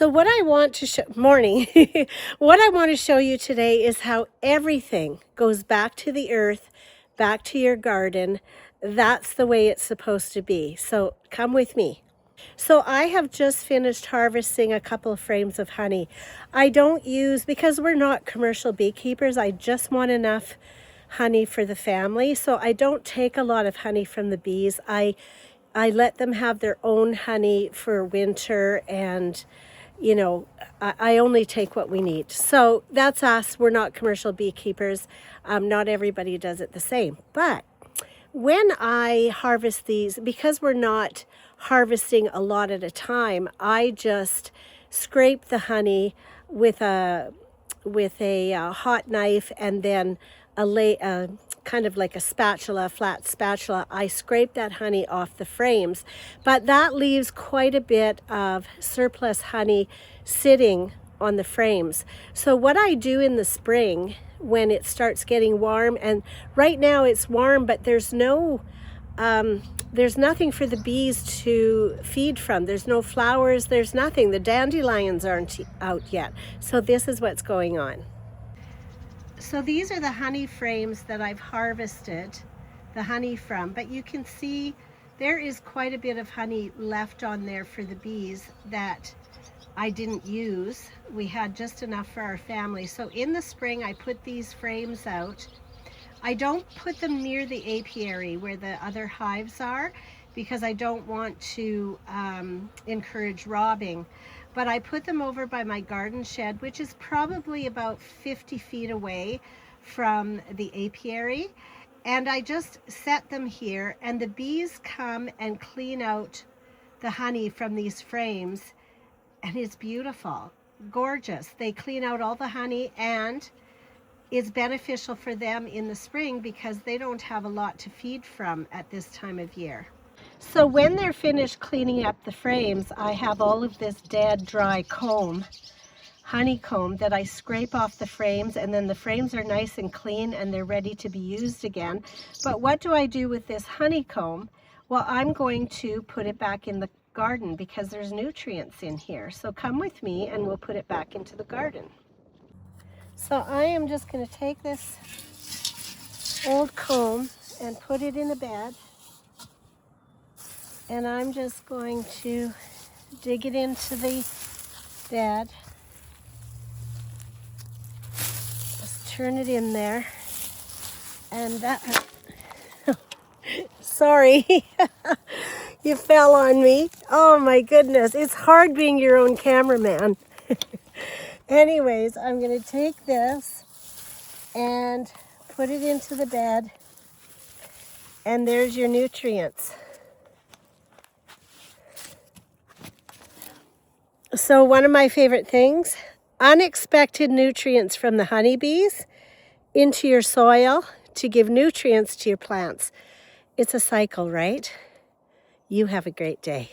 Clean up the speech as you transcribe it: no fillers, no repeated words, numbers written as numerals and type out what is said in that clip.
So what I want to show, morning, what I want to show you today is how everything goes back to the earth, back to your garden. That's the way it's supposed to be. So come with me. So I have just finished harvesting a couple of frames of honey. I don't use, because we're not commercial beekeepers, I just want enough honey for the family. So I don't take a lot of honey from the bees. I let them have their own honey for winter, and you know, I only take what we need. So that's us. We're not commercial beekeepers. Not everybody does it the same. But when I harvest these, because we're not harvesting a lot at a time, I just scrape the honey with a hot knife, and then kind of like a spatula, flat spatula, I scrape that honey off the frames. But that leaves quite a bit of surplus honey sitting on the frames. So what I do in the spring, when it starts getting warm, and right now it's warm, but there's nothing for the bees to feed from. There's no flowers, there's nothing. The dandelions aren't out yet. So this is what's going on. So these are the honey frames that I've harvested the honey from, but you can see there is quite a bit of honey left on there for the bees that I didn't use. We had just enough for our family. So in the spring, I put these frames out. I don't put them near the apiary where the other hives are, because I don't want to encourage robbing. But I put them over by my garden shed, which is probably about 50 feet away from the apiary. And I just set them here, and the bees come and clean out the honey from these frames. And it's beautiful, gorgeous. They clean out all the honey, and it's beneficial for them in the spring because they don't have a lot to feed from at this time of year. So when they're finished cleaning up the frames, I have all of this dead, dry comb, honeycomb, that I scrape off the frames, and then the frames are nice and clean and they're ready to be used again. But what do I do with this honeycomb? Well, I'm going to put it back in the garden because there's nutrients in here. So come with me and we'll put it back into the garden. So I am just going to take this old comb and put it in a bed. And I'm just going to dig it into the bed. Just turn it in there. And that, sorry, you fell on me. Oh my goodness, it's hard being your own cameraman. Anyways, I'm going to take this and put it into the bed. And there's your nutrients. So one of my favorite things, unexpected nutrients from the honeybees into your soil to give nutrients to your plants. It's a cycle, right? You have a great day.